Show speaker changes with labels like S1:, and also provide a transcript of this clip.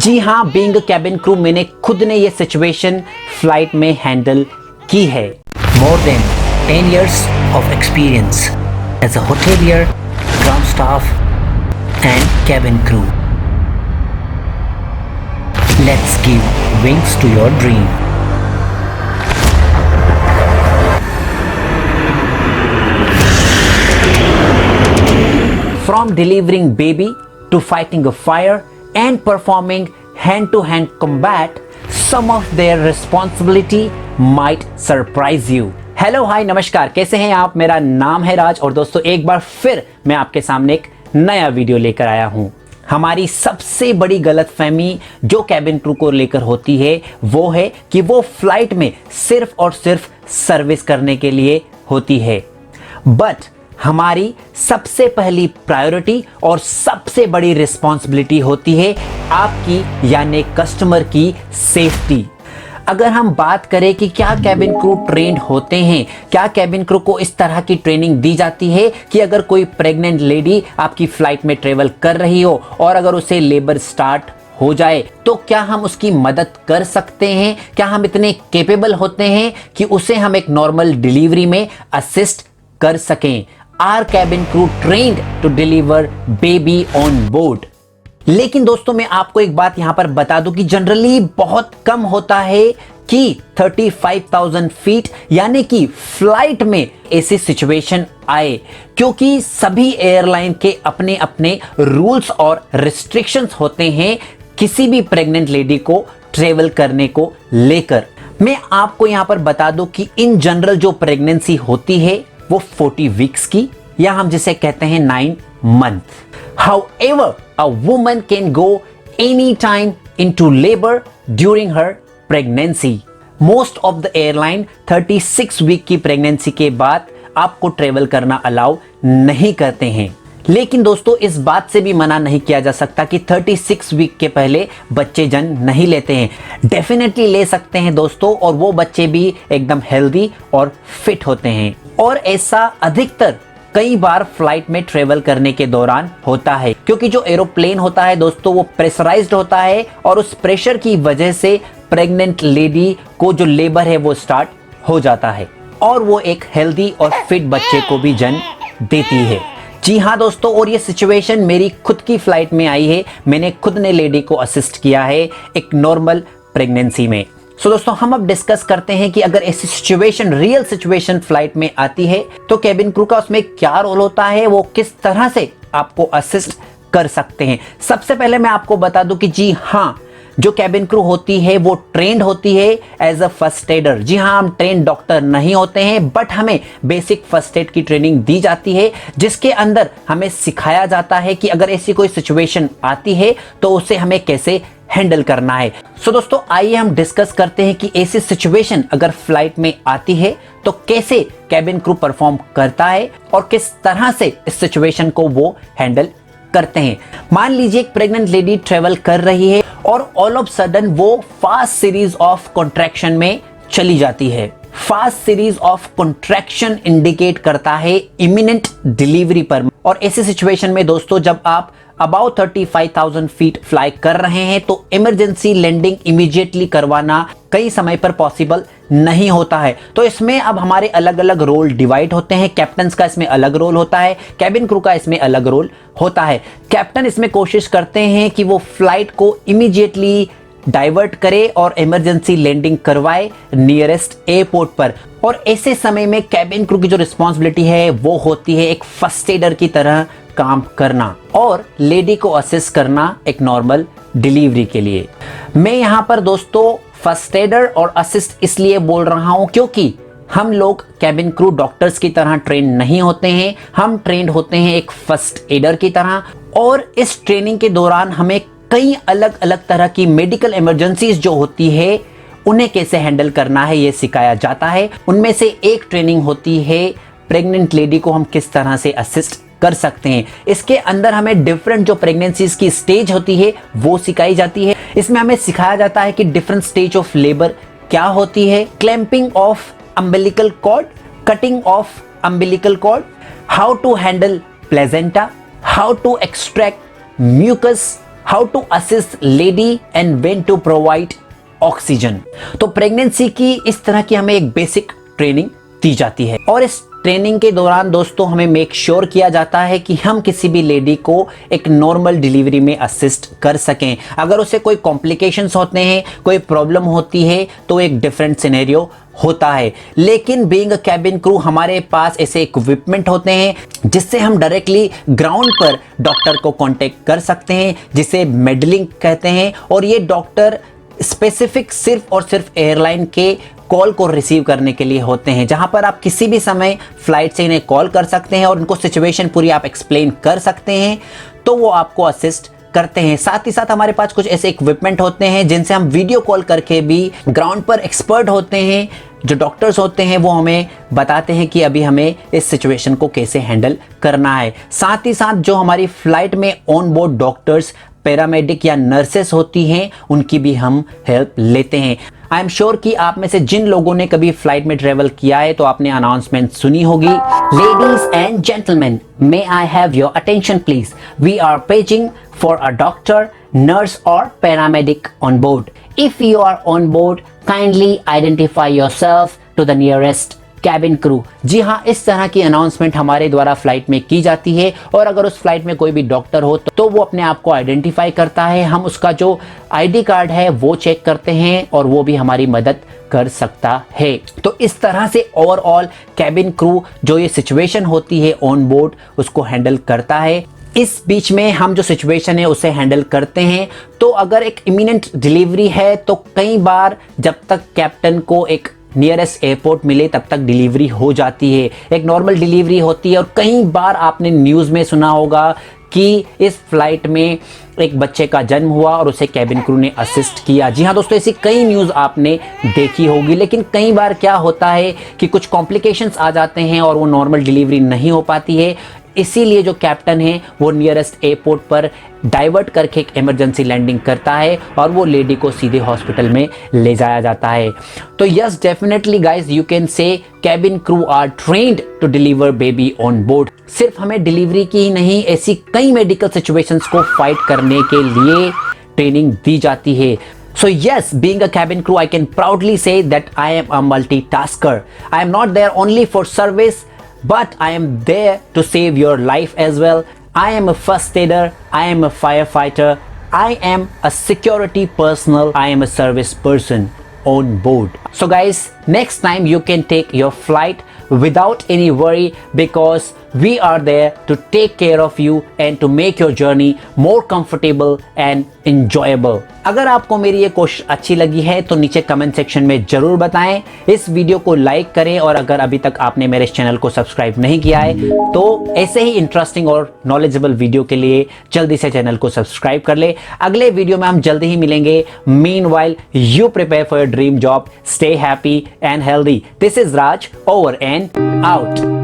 S1: जी हाँ, being cabin crew मैंने खुद ने ये सिचुएशन फ्लाइट में हैंडल की है।
S2: More than 10 years of experience as a hotelier, ground staff and cabin crew. Let's give wings to your dream.
S1: From delivering baby to fighting a fire and performing hand-to-hand combat, some of their responsibility might surprise you. Hello hi नमस्कार, कैसे हैं आप? मेरा नाम है राज और दोस्तों एक बार फिर मैं आपके सामने एक नया वीडियो लेकर आया हूं। हमारी सबसे बड़ी गलतफहमी जो कैबिन क्रू को लेकर होती है वो है कि वो फ्लाइट में सिर्फ और सिर्फ सर्विस करने के लिए होती है, बट हमारी सबसे पहली प्रायोरिटी और सबसे बड़ी रिस्पॉन्सिबिलिटी होती है आपकी यानी कस्टमर की सेफ्टी। अगर हम बात करें कि क्या कैबिन क्रू ट्रेंड होते हैं, क्या कैबिन क्रू को इस तरह की ट्रेनिंग दी जाती है कि अगर कोई प्रेग्नेंट लेडी आपकी फ्लाइट में ट्रेवल कर रही हो और अगर उसे लेबर स्टार्ट हो जाए तो क्या हम उसकी मदद कर सकते हैं? क्या हम इतने केपेबल होते हैं कि उसे हम एक नॉर्मल डिलीवरी में असिस्ट कर सकें? Are cabin crew trained to deliver baby on board? लेकिन दोस्तों मैं आपको एक बात यहां पर बता दूं कि जनरली बहुत कम होता है कि 35,000 फीट यानी कि फ्लाइट में ऐसी सिचुएशन आए, क्योंकि सभी एयरलाइन के अपने अपने रूल्स और रिस्ट्रिक्शंस होते हैं किसी भी प्रेग्नेंट लेडी को ट्रेवल करने को लेकर। मैं आपको यहां पर बता दूं कि इन जनरल जो प्रेगनेंसी होती है वो 40 वीक्स की या हम जिसे कहते हैं 9 month. However, a woman can go anytime into labor during her pregnancy. Most of the airline 36 week की प्रेगनेंसी के बाद आपको ट्रेवल करना अलाउ नहीं करते हैं। लेकिन दोस्तों इस बात से भी मना नहीं किया जा सकता कि 36 वीक के पहले बच्चे जन्म नहीं लेते हैं। डेफिनेटली ले सकते हैं दोस्तों, और वो बच्चे भी एकदम हेल्दी और फिट होते हैं। और ऐसा अधिकतर कई बार फ्लाइट में ट्रेवल करने के दौरान होता है, क्योंकि जो एरोप्लेन होता है दोस्तों वो प्रेशराइज्ड होता है और उस प्रेशर की वजह से प्रेग्नेंट लेडी को जो लेबर है वो स्टार्ट हो जाता है और वो एक हेल्दी और फिट बच्चे को भी जन्म देती है। जी हाँ दोस्तों, और ये सिचुएशन मेरी खुद की फ्लाइट में आई है। मैंने खुद ने लेडी को असिस्ट किया है एक नॉर्मल प्रेगनेंसी में। सो दोस्तों हम अब डिस्कस करते हैं कि अगर ऐसी सिचुएशन, रियल सिचुएशन फ्लाइट में आती है तो कैबिन क्रू का उसमें क्या रोल होता है, वो किस तरह से आपको असिस्ट कर सकते हैं। सबसे पहले मैं आपको बता दूं कि जी हाँ, जो कैबिन क्रू होती है वो ट्रेंड होती है एज अ फर्स्ट एडर। जी हाँ, हम ट्रेंड डॉक्टर नहीं होते हैं, बट हमें बेसिक फर्स्ट एड की ट्रेनिंग दी जाती है जिसके अंदर हमें सिखाया जाता है कि अगर ऐसी कोई सिचुएशन आती है तो उसे हमें कैसे हैंडल करना है। सो दोस्तों आइए हम डिस्कस करते हैं कि ऐसी सिचुएशन अगर फ्लाइट में आती है तो कैसे कैबिन क्रू परफॉर्म करता है और किस तरह से इस सिचुएशन को वो हैंडल करते हैं। मान लीजिए एक प्रेग्नेंट लेडी ट्रेवल कर रही है और ऑल ऑफ सडन वो फास्ट सीरीज ऑफ कॉन्ट्रैक्शन में चली जाती है। Fast series of contraction indicate करता है इमिनेंट डिलीवरी पर। और ऐसी सिचुएशन में दोस्तों जब आप अबाउट 35,000 फीट फ्लाई कर रहे हैं तो इमरजेंसी लैंडिंग इमीडिएटली करवाना कई समय पर पॉसिबल नहीं होता है। तो इसमें अब हमारे अलग अलग रोल डिवाइड होते हैं। कैप्टन का इसमें अलग रोल होता है, कैबिन क्रू का इसमें अलग रोल होता है। कैप्टन इसमें कोशिश करते हैं कि वो फ्लाइट को इमीडिएटली डाइवर्ट करे और इमरजेंसी लैंडिंग करवाए नियरेस्ट एयरपोर्ट पर। और ऐसे समय में कैबिन क्रू की जो रिस्पॉन्सिबिलिटी है वो होती है एक फर्स्ट एडर की तरह काम करना और लेडी को असिस्ट करना एक नॉर्मल डिलीवरी के लिए। मैं यहां पर दोस्तों फर्स्ट एडर और असिस्ट इसलिए बोल रहा हूं क्योंकि हम लोग कैबिन क्रू डॉक्टर्स की तरह ट्रेन नहीं होते हैं, हम ट्रेंड होते हैं एक फर्स्ट एडर की तरह। और इस ट्रेनिंग के दौरान हमें कई अलग अलग तरह की मेडिकल इमरजेंसीज जो होती है उन्हें कैसे हैंडल करना है ये सिखाया जाता है। उनमें से एक ट्रेनिंग होती है प्रेग्नेंट लेडी को हम किस तरह से असिस्ट कर सकते हैं। इसके अंदर हमें डिफरेंट जो प्रेगनेंसीज की स्टेज होती है वो सिखाई जाती है। इसमें हमें सिखाया जाता है कि डिफरेंट स्टेज ऑफ लेबर क्या होती है, clamping of umbilical cord, cutting of umbilical cord, how to handle placenta, how to extract mucus how to assist lady and when to provide oxygen. तो प्रेगनेंसी की इस तरह की हमें एक बेसिक ट्रेनिंग दी जाती है और इस ट्रेनिंग के दौरान दोस्तों हमें मेक श्योर किया जाता है कि हम किसी भी लेडी को एक नॉर्मल डिलीवरी में असिस्ट कर सकें। अगर उसे कोई कॉम्प्लिकेशंस होते हैं, कोई प्रॉब्लम होती है तो एक डिफरेंट सिनेरियो होता है। लेकिन बीइंग अ कैबिन क्रू हमारे पास ऐसे इक्विपमेंट होते हैं जिससे हम डायरेक्टली ग्राउंड पर डॉक्टर को कांटेक्ट कर सकते हैं, जिसे मेडलिंग कहते हैं। और ये डॉक्टर स्पेसिफिक सिर्फ और सिर्फ एयरलाइन के कॉल को रिसीव करने के लिए होते हैं, जहां पर आप किसी भी समय फ्लाइट से इन्हें कॉल कर सकते हैं और उनको सिचुएशन पूरी आप एक्सप्लेन कर सकते हैं, तो वो आपको असिस्ट करते हैं। साथ ही साथ हमारे पास कुछ ऐसे इक्विपमेंट होते हैं जिनसे हम वीडियो कॉल करके भी ग्राउंड पर एक्सपर्ट होते हैं, जो डॉक्टर्स होते हैं वो हमें बताते हैं कि अभी हमें इस सिचुएशन को कैसे हैंडल करना है। साथ ही साथ जो हमारी फ्लाइट में ऑन बोर्ड डॉक्टर्स, पैरामेडिक या नर्सेस होती हैं, उनकी भी हम हेल्प लेते हैं। आई एम श्योर कि आप में से जिन लोगों ने कभी फ्लाइट में ट्रेवल किया है तो आपने अनाउंसमेंट सुनी होगी। Ladies and gentleman, may I have your attention please. We are paging for a doctor, nurse or paramedic on board. If you are on board, kindly identify yourself to the nearest cabin crew. जी हाँ, इस तरह की announcement हमारे द्वारा flight में की जाती है और अगर उस फ्लाइट में कोई भी डॉक्टर हो तो वो अपने आप को आइडेंटिफाई करता है। हम उसका जो आईडी कार्ड है वो चेक करते हैं और वो भी हमारी मदद कर सकता है। तो इस तरह से ओवरऑल कैबिन क्रू जो ये सिचुएशन होती है ऑन बोर्ड उसको हैंडल करता है। इस बीच में हम जो सिचुएशन है उसे हैंडल करते हैं। तो अगर एक इमिनेंट डिलीवरी है तो कई बार जब तक कैप्टन को एक नियरेस्ट एयरपोर्ट मिले तब तक डिलीवरी हो जाती है। एक नॉर्मल डिलीवरी होती है और कई बार आपने न्यूज़ में सुना होगा कि इस फ्लाइट में एक बच्चे का जन्म हुआ और उसे कैबिन क्रू ने असिस्ट किया। जी हाँ दोस्तों, ऐसी कई न्यूज़ आपने देखी होगी। लेकिन कई बार क्या होता है कि कुछ कॉम्प्लिकेशंस आ जाते हैं और वो नॉर्मल डिलीवरी नहीं हो पाती है। इसीलिए जो कैप्टन है वो नियरेस्ट एयरपोर्ट पर डाइवर्ट करके एक इमरजेंसी लैंडिंग करता है और वो लेडी को सीधे हॉस्पिटल में ले जाया जाता है। तो yes, definitely guys, you can say cabin crew are trained to deliver baby on board. सिर्फ हमें डिलीवरी की ही नहीं, ऐसी कई मेडिकल सिचुएशंस को फाइट करने के लिए ट्रेनिंग दी जाती है। So yes, being a cabin crew, I can proudly say that I am a multitasker. I am not there only for service, but I am there to save your life as well. I am a first aider, I am a firefighter, I am a security personnel, I am a service person on board. So guys, next time you can take your flight without any worry because we are there to take care of you and to make your journey more comfortable and enjoyable. अगर आपको मेरी ये कोशिश अच्छी लगी है तो नीचे कमेंट सेक्शन में जरूर बताएं। इस वीडियो को लाइक करें और अगर अभी तक आपने मेरे चैनल को सब्सक्राइब नहीं किया है तो ऐसे ही इंटरेस्टिंग और नॉलेजेबल वीडियो के लिए जल्दी से चैनल को सब्सक्राइब कर ले। अगले वीडियो में हम जल्दी ही मिलेंगे। Meanwhile, you prepare for your dream job. Stay happy and healthy. This is Raj, over and out.